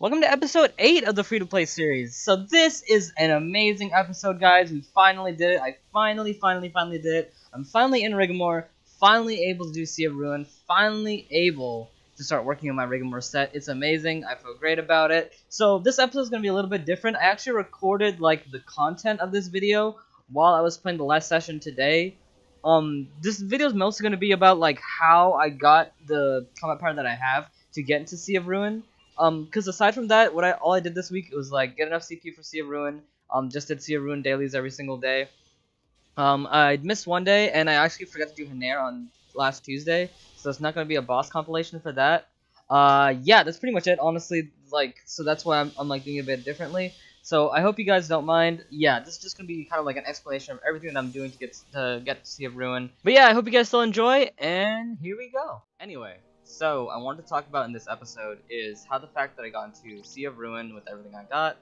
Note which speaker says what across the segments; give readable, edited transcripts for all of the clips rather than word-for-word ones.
Speaker 1: Welcome to episode 8 of the free-to-play series. So this is an amazing episode, guys. We finally did it. I finally did it. I'm finally in Rigomor, finally able to do Sea of Ruin, finally able to start working on my Rigomor set. It's amazing. I feel great about it. So this episode is going to be a little bit different. I actually recorded like the content of this video while I was playing the last session today. This video is mostly going to be about like how I got the combat power that I have to get into Sea of Ruin. Because aside from that, all I did this week was like get enough CP for Sea of Ruin. Just did Sea of Ruin dailies every single day. I missed one day, and I actually forgot to do Haner on last Tuesday, so it's not gonna be a boss compilation for that. Yeah, that's pretty much it. Honestly, like, so that's why I'm like doing it a bit differently. So I hope you guys don't mind. Yeah, this is just gonna be kind of like an explanation of everything that I'm doing to get to Sea of Ruin. But yeah, I hope you guys still enjoy, and here we go. Anyway. So, I wanted to talk about in this episode is how the fact that I got into Sea of Ruin with everything I got,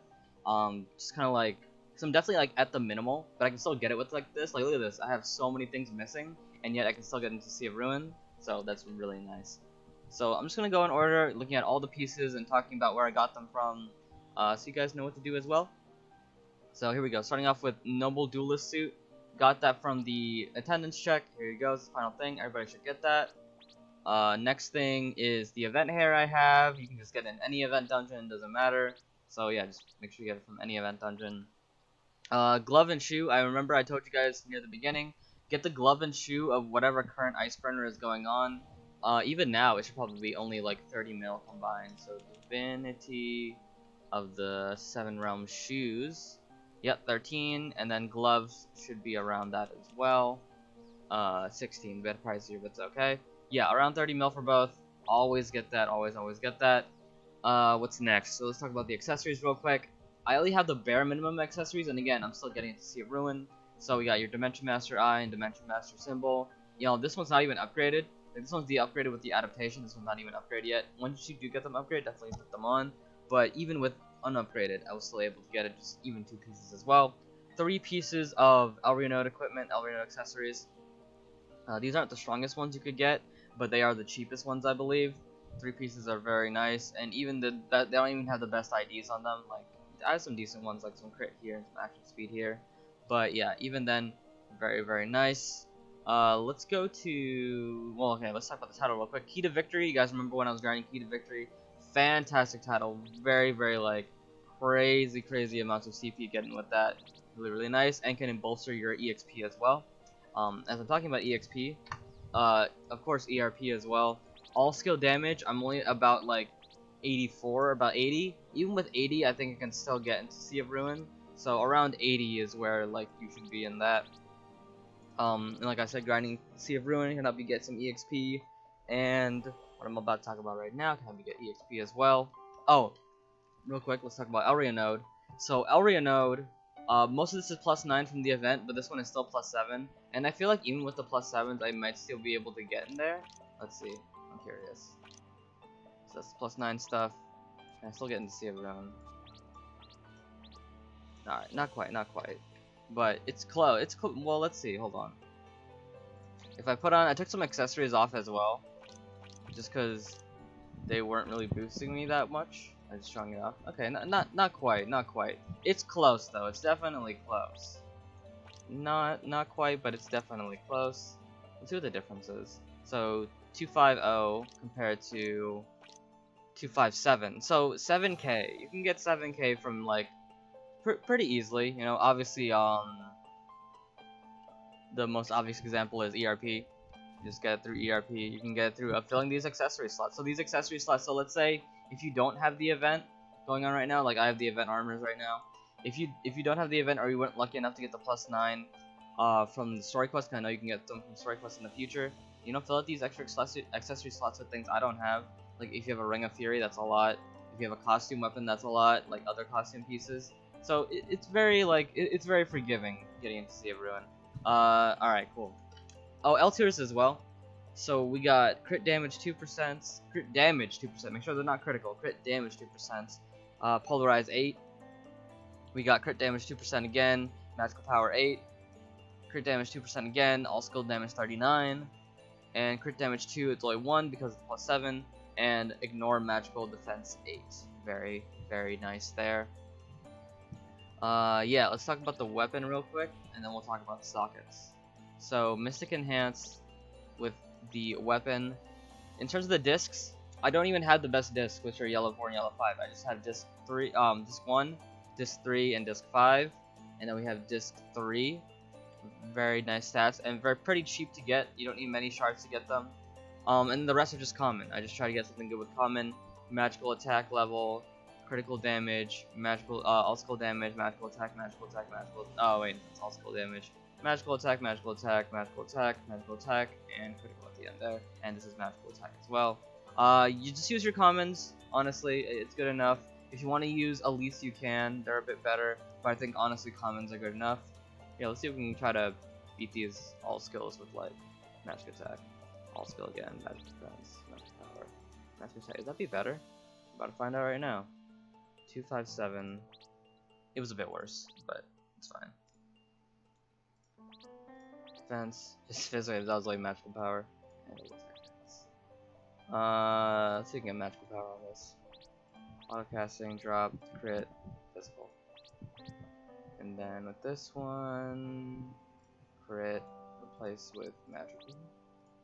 Speaker 1: just kind of like, because I'm definitely like at the minimal, but I can still get it with like this. Like, look at this, I have so many things missing, and yet I can still get into Sea of Ruin, so that's really nice. So, I'm just going to go in order, looking at all the pieces and talking about where I got them from, so you guys know what to do as well. So, here we go, starting off with Noble Duelist Suit, got that from the attendance check. Here you go, it's the final thing, everybody should get that. Next thing is the event hair I have. You can just get it in any event dungeon, doesn't matter. So yeah, just make sure you get it from any event dungeon. Glove and shoe. I remember I told you guys near the beginning, get the glove and shoe of whatever current ice burner is going on. Even now, it should probably be only like 30 mil combined. So Divinity of the 7 Realm shoes. Yep, 13, and then gloves should be around that as well. 16, bit pricier, but it's okay. Yeah, around 30 mil for both. Always get that. Always get that. What's next? So let's talk about the accessories real quick. I only have the bare minimum accessories, and again, I'm still getting to Sea of Ruin. So we got your Dimension Master Eye and Dimension Master Symbol. You know, this one's not even upgraded. Like, this one's upgraded with the adaptation. This one's not even upgraded yet. Once you do get them upgraded, definitely put them on. But even with unupgraded, I was still able to get it, just even 2 pieces as well. 3 pieces of Elrianode equipment, Elrianode accessories. These aren't the strongest ones you could get, but they are the cheapest ones, I believe. 3 pieces are very nice, and even they don't even have the best IDs on them. Like, I have some decent ones, like some crit here and some action speed here. But yeah, even then, very nice. Let's go to, well, okay, let's talk about the title real quick. Key to Victory. You guys remember when I was grinding Key to Victory? Fantastic title. Very like crazy amounts of CP getting with that. Really nice, and can bolster your EXP as well. As I'm talking about EXP, of course ERP as well. All skill damage, I'm only about like 84, about 80. Even with 80, I think I can still get into Sea of Ruin. So around 80 is where like you should be in that. And like I said, grinding Sea of Ruin can help you get some EXP. And what I'm about to talk about right now can help you get EXP as well. Oh, real quick, let's talk about Elrianode. So Elrianode, most of this is +9 from the event, but this one is still +7. And I feel like even with the +7s, I might still be able to get in there. Let's see. I'm curious. So that's +9 stuff. Can I still get into Sea of Ruin? Alright, not quite. But it's close. It's close. Well, let's see. Hold on. If I put on, I took some accessories off as well, just because they weren't really boosting me that much. I just strung it off. Okay, not quite. It's close though. It's definitely close. Not quite, but it's definitely close. Let's see what the difference is. So 250 compared to 257. So 7k. You can get 7k from like pretty easily. You know, obviously the most obvious example is ERP. You just get it through ERP. You can get it through filling these accessory slots. So these accessory slots. So let's say if you don't have the event going on right now, like I have the event armors right now. If you don't have the event, or you weren't lucky enough to get the +9 from the story quest, 'cause I know you can get them from story quests in the future. You know, fill out these extra accessory slots with things I don't have. Like if you have a Ring of Fury, that's a lot. If you have a costume weapon, that's a lot. Like other costume pieces. So it's very like it's very forgiving getting into Sea of Ruin. All right, cool. Oh, L tiers as well. So we got crit damage 2%, crit damage 2%. Make sure they're not critical. Crit damage 2%. Polarize 8. We got crit damage 2% again. Magical power 8. Crit damage 2% again. All skill damage 39. And crit damage 2, it's only 1 because it's +7. And ignore magical defense 8. Very, very nice there. Yeah, let's talk about the weapon real quick, and then we'll talk about sockets. So, Mystic Enhance with the weapon. In terms of the discs, I don't even have the best discs, which are yellow 4 and yellow 5. I just have disc 1, disc 3, and disc 5. And then we have disc 3. Very nice stats, and pretty cheap to get. You don't need many shards to get them. And the rest are just common. I just try to get something good with common. Magical attack level, critical damage, magical all skill damage, magical attack, magical attack, magical. Oh wait, it's all skill damage. Magical attack, magical attack, magical attack, magical attack, and critical at the end there. And this is magical attack as well. You just use your commons. Honestly, it's good enough. If you want to use elites, you can. They're a bit better, but I think honestly commons are good enough. Yeah, let's see if we can try to beat these all skills with like magic attack, all skill again, magic defense, magic power, magic attack. Would that be better? I'm about to find out right now. 257. It was a bit worse, but it's fine. Defense, just physically, that was like magical power. And it was let's see if we can get magical power on this. Auto casting, drop, crit, physical. And then with this one, crit, replace with magical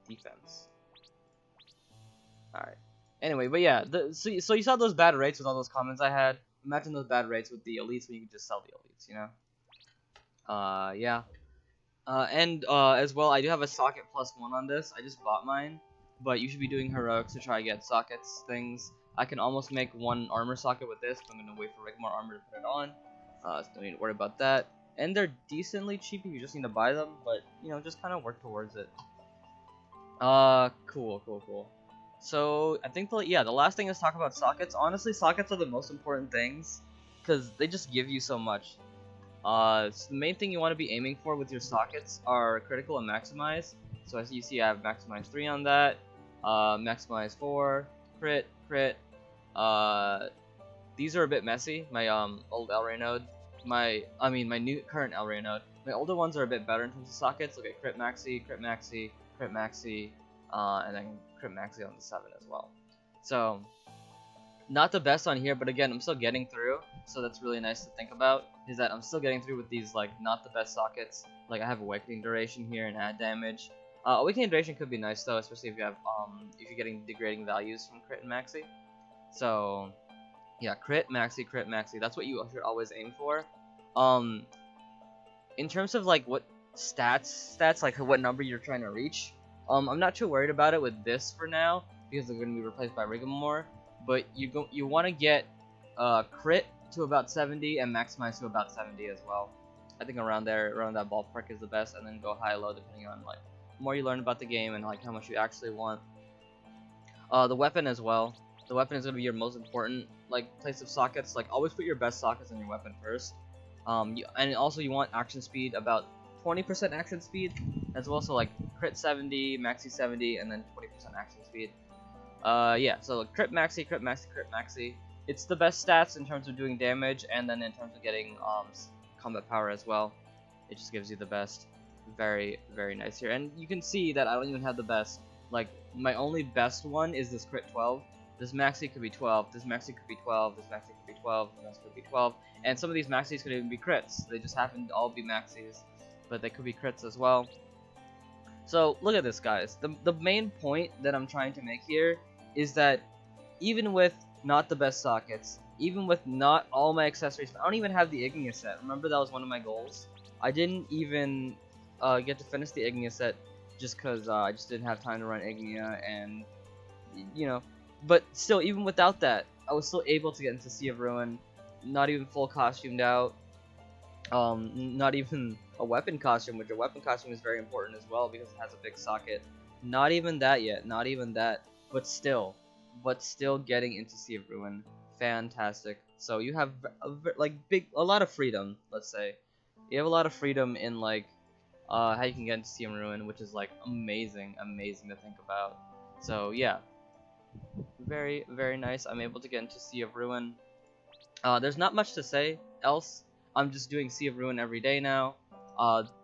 Speaker 1: defense. Alright. Anyway, but yeah, so you saw those bad rates with all those comments I had. Imagine those bad rates with the elites when you could just sell the elites, you know? Yeah. As well, I do have a socket +1 on this. I just bought mine, but you should be doing heroics to try to get sockets things. I can almost make one armor socket with this, but I'm gonna wait for Rigomor armor to put it on. So don't need to worry about that. And they're decently cheap if you just need to buy them, but you know, just kind of work towards it. Cool. So I think the last thing is talk about sockets. Honestly, sockets are the most important things because they just give you so much. So the main thing you want to be aiming for with your sockets are critical and maximize. So as you see, I have maximize 3 on that, maximize 4, crit. These are a bit messy. My old Elray node, my new current Elray node. My older ones are a bit better in terms of sockets. Look at crit maxi, and then crit maxi on the 7 as well. So not the best on here, but again, I'm still getting through. So that's really nice to think about. Is that I'm still getting through with these like not the best sockets. Like I have awakening duration here and add damage. Awakening duration could be nice though, especially if you have if you're getting degrading values from crit and maxi. So yeah, crit maxi. That's what you should always aim for. In terms of like what stats like what number you're trying to reach, I'm not too worried about it with this for now because they're going to be replaced by Rigomor. But you want to get crit to about 70 and maximize to about 70 as well. I think around that ballpark is the best, and then go high low depending on like the more you learn about the game and like how much you actually want. The weapon as well. The weapon is going to be your most important like place of sockets. Like always put your best sockets on your weapon first. And also you want action speed about 20% action speed as well. So like crit 70, maxi 70, and then 20% action speed. Yeah. So crit maxi. It's the best stats in terms of doing damage, and then in terms of getting combat power as well. It just gives you the best. Very, very nice here. And you can see that I don't even have the best. Like, my only best one is this crit 12. This maxi could be 12. This maxi could be 12. This maxi could be 12. This could be 12. And some of these maxis could even be crits. They just happen to all be maxis. But they could be crits as well. So, look at this, guys. The main point that I'm trying to make here is that even with not the best sockets, even with not all my accessories, I don't even have the Igneous set. Remember, that was one of my goals. I didn't even get to finish the Igneous set just because I just didn't have time to run Ignea, and you know. But still, even without that, I was still able to get into Sea of Ruin, not even full costumed out, not even a weapon costume, which a weapon costume is very important as well because it has a big socket. Not even that yet, not even that, but still getting into Sea of Ruin, fantastic. So you have a lot of freedom, let's say. You have a lot of freedom in like how you can get into Sea of Ruin, which is like amazing to think about. So yeah, very, very nice. I'm able to get into Sea of Ruin. There's not much to say else. I'm just doing Sea of Ruin every day now.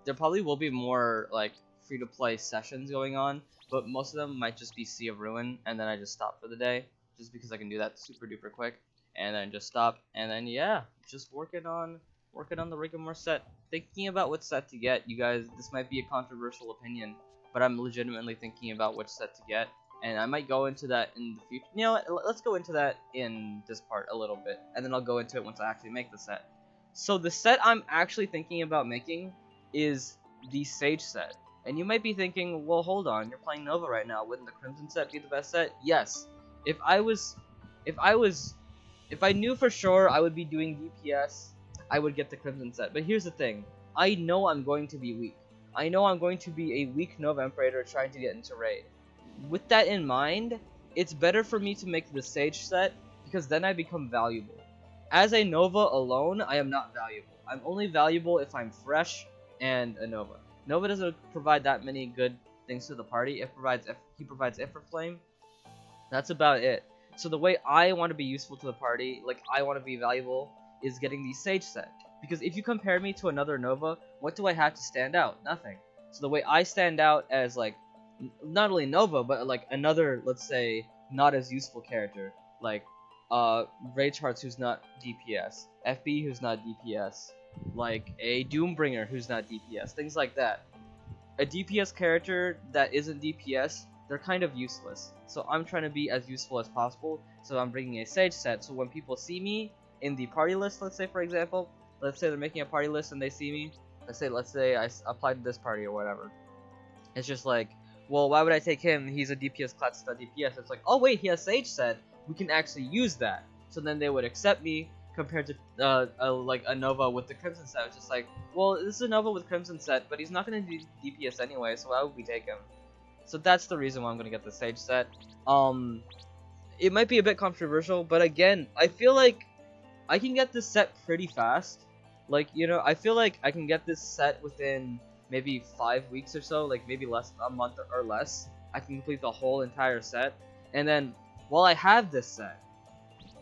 Speaker 1: There probably will be more like free-to-play sessions going on, but most of them might just be Sea of Ruin, and then I just stop for the day, just because I can do that super duper quick. and then just stop, and then yeah, just working on the Rigomor set, thinking about what set to get. You guys, this might be a controversial opinion, but I'm legitimately thinking about which set to get, and I might go into that in the future. You know what, let's go into that in this part a little bit, and then I'll go into it once I actually make the set. So the set I'm actually thinking about making is the Sage set. And you might be thinking, well, hold on, you're playing Nova right now. Wouldn't the Crimson set be the best set? Yes. If I knew for sure I would be doing DPS, I would get the Crimson set. But here's the thing. I know I'm going to be weak. I know I'm going to be a weak Nova Imperator trying to get into raid. With that in mind, it's better for me to make the Sage set, because then I become valuable. As a Nova alone, I am not valuable. I'm only valuable if I'm fresh and a Nova. Nova doesn't provide that many good things to the party. He provides Flame. That's about it. So the way I want to be useful to the party, like I want to be valuable, is getting the Sage set. Because if you compare me to another Nova, what do I have to stand out? Nothing. So the way I stand out as like not only Nova, but like another, let's say, not as useful character, like Rage Hearts who's not DPS, FB who's not DPS, like a Doombringer who's not DPS, things like that. A DPS character that isn't DPS, they're kind of useless. So I'm trying to be as useful as possible, so I'm bringing a Sage set, so when people see me in the party list, let's say for example, let's say they're making a party list and they see me, let's say I applied to this party or whatever, it's just like, well, why would I take him? He's a DPS class, not DPS. It's like, oh wait, he has Sage set, we can actually use that. So then they would accept me, compared to like a Nova with the Crimson set. It's just like, well, this is a Nova with Crimson set, but he's not going to do DPS anyway, so why would we take him? So that's the reason why I'm going to get the Sage set. It might be a bit controversial, but again, I feel like I can get this set pretty fast. Like, you know, I feel like I can get this set within maybe 5 weeks or so, like maybe a month or less. I can complete the whole entire set, and then while I have this set,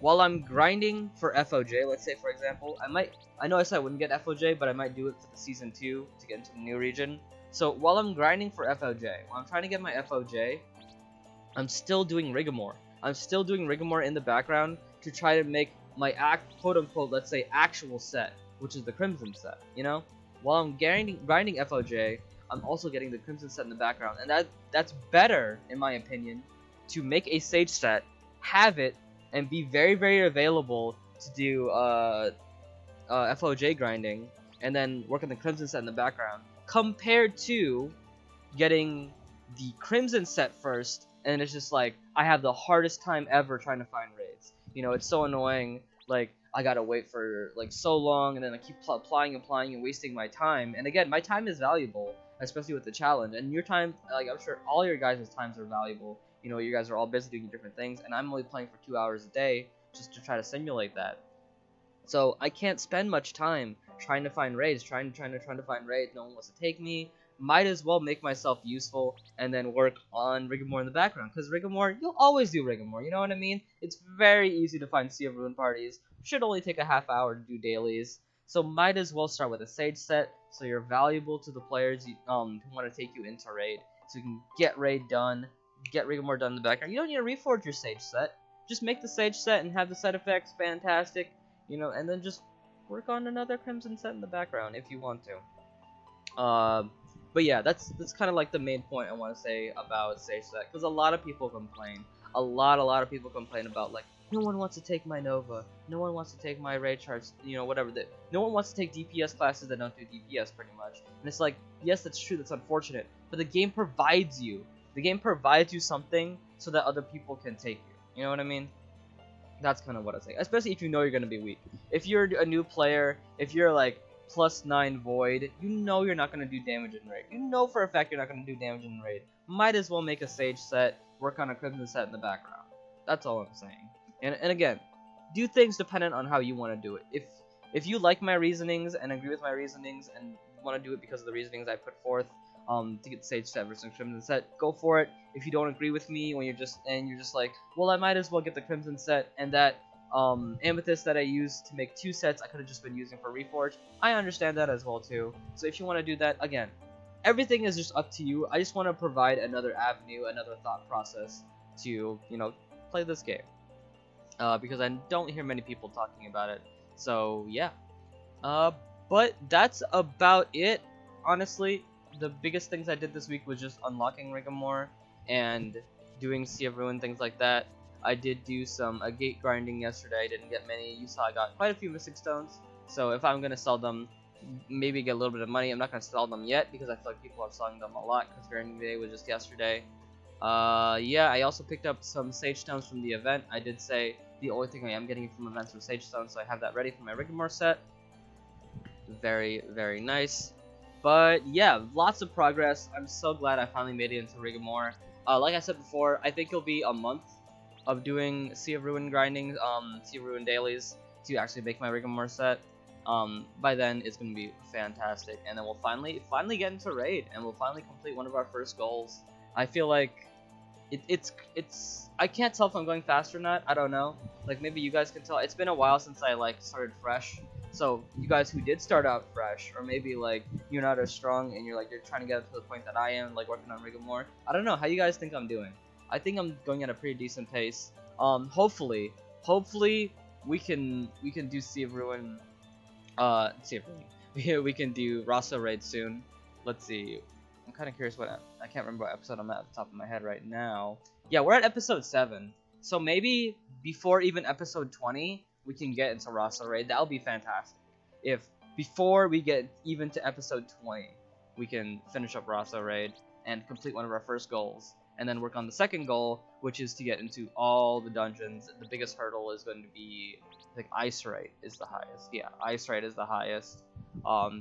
Speaker 1: while I'm grinding for FOJ, let's say for example, I know I said I wouldn't get FOJ, but I might do it for the Season 2 to get into the new region. So while I'm grinding for FOJ, while I'm trying to get my FOJ, I'm still doing Rigomor. I'm still doing Rigomor in the background to try to make my quote-unquote, let's say, actual set, which is the Crimson set, you know? While I'm grinding FOJ, I'm also getting the Crimson set in the background, and that's better, in my opinion, to make a Sage set, have it, and be very, very available to do FOJ grinding, and then work on the Crimson set in the background, compared to getting the Crimson set first, and it's just like, I have the hardest time ever trying to find raids. You know, it's so annoying, like, I gotta wait for, like, so long, and then I keep applying and wasting my time, and again, my time is valuable, especially with the challenge, and your time, like, I'm sure all your guys' times are valuable. You know, you guys are all busy doing different things, and I'm only playing for 2 hours a day just to try to simulate that. So I can't spend much time trying to find raids, trying to find raids. No one wants to take me. Might as well make myself useful and then work on Rigomor in the background. Because Rigomor, you'll always do Rigomor, you know what I mean? It's very easy to find Sea of Ruin parties. Should only take a half hour to do dailies. So might as well start with a Sage set, so you're valuable to the players who want to take you into raid. So you can get raid done, get Rigomor done in the background. You don't need to reforge your Sage set. Just make the Sage set and have the set effects fantastic, you know, and then just work on another Crimson set in the background if you want to. But yeah, that's kind of like the main point I want to say about Sage set, because a lot of people complain. A lot of people complain about, like, no one wants to take my Nova, no one wants to take my Rage Hearts, you know, whatever. No one wants to take DPS classes that don't do DPS, pretty much. And it's like, yes, that's true, that's unfortunate, but the game provides you. The game provides you something so that other people can take you. You know what I mean? That's kind of what I say. Especially if you know you're going to be weak. If you're a new player, if you're like +9 Void, you know you're not going to do damage in raid. You know for a fact you're not going to do damage in raid. Might as well make a Sage set, work on a Crimson set in the background. That's all I'm saying. And again, do things dependent on how you want to do it. If you like my reasonings and agree with my reasonings and want to do it because of the reasonings I put forth, to get the Sage set versus Crimson set, go for it. If you don't agree with me, when you're just like, well, I might as well get the Crimson set, and that Amethyst that I used to make 2 sets I could have just been using for Reforge, I understand that as well too. So if you want to do that, again, everything is just up to you. I just want to provide another avenue, another thought process to, you know, play this game. because I don't hear many people talking about it. So yeah. But that's about it. Honestly, the biggest things I did this week was just unlocking Rigomor and doing Sea of Ruin, things like that. I did do some gate grinding yesterday. I didn't get many. You saw I got quite a few Mystic Stones. So if I'm gonna sell them, maybe get a little bit of money. I'm not gonna sell them yet because I feel like people are selling them a lot because grinding day was just yesterday. Yeah, I also picked up some Sage Stones from the event. I did say the only thing I am getting from events are Sage Stones, so I have that ready for my Rigomor set. Very, very nice. But yeah, lots of progress. I'm so glad I finally made it into Rigomor. Like I said before, I think it'll be a month of doing Sea of Ruin grinding, Sea of Ruin dailies to actually make my Rigomor set. By then it's gonna be fantastic, and then we'll finally get into raid, and we'll finally complete one of our first goals. I feel like it's I can't tell if I'm going fast or not. I don't know. Like maybe you guys can tell. It's been a while since I like started fresh. So you guys who did start out fresh, or maybe like you're not as strong and you're trying to get up to the point that I am, like working on Rigomor. I don't know how you guys think I'm doing. I think I'm going at a pretty decent pace. Hopefully we can do Sea of Ruin. Sea of Ruin. We can do Rasa raid soon. Let's see. I'm kind of curious I can't remember what episode I'm at the top of my head right now. Yeah, we're at episode 7. So maybe before even episode 20, we can get into Rasa raid. That'll be fantastic. If before we get even to episode 20, we can finish up Rasa raid and complete one of our first goals, and then work on the second goal, which is to get into all the dungeons. The biggest hurdle is going to be, I think, Ice Raid is the highest. Yeah, Ice Raid is the highest.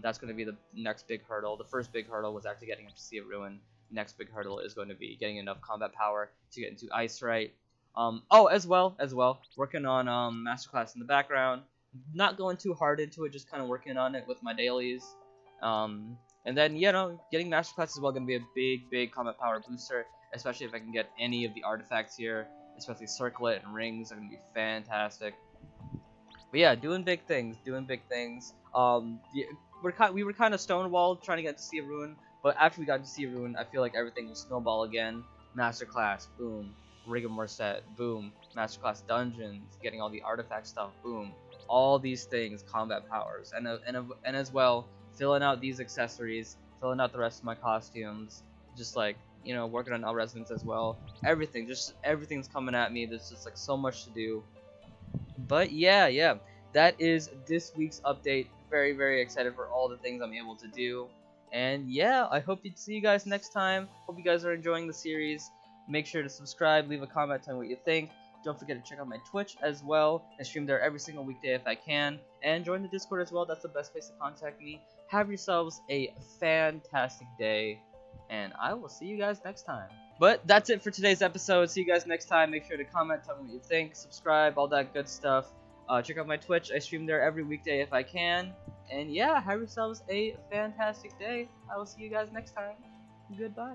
Speaker 1: That's going to be the next big hurdle. The first big hurdle was actually getting into Sea of Ruin. Next big hurdle is going to be getting enough combat power to get into Ice Raid. Oh, as well, working on Masterclass in the background. Not going too hard into it, just kind of working on it with my dailies. And then, getting Masterclass is well going to be a big combat power booster, especially if I can get any of the artifacts here, especially Circlet and Rings are going to be fantastic. But yeah, doing big things. We were kind of stonewalled trying to get to Sea of Ruin, but after we got to Sea of Ruin, I feel like everything will snowball again. Masterclass, boom. Rigomor set, boom. Masterclass dungeons, getting all the artifact stuff, boom. All these things, combat powers, and as well, filling out these accessories, filling out the rest of my costumes, just like, working on L Resonance as well. Everything's coming at me. There's just like so much to do. But yeah, that is this week's update. Very, very excited for all the things I'm able to do. And yeah, I hope to see you guys next time. Hope you guys are enjoying the series. Make sure to subscribe, leave a comment, tell me what you think. Don't forget to check out my Twitch as well. I stream there every single weekday if I can. And join the Discord as well. That's the best place to contact me. Have yourselves a fantastic day. And I will see you guys next time. But that's it for today's episode. See you guys next time. Make sure to comment, tell me what you think, subscribe, all that good stuff. Check out my Twitch. I stream there every weekday if I can. And yeah, have yourselves a fantastic day. I will see you guys next time. Goodbye.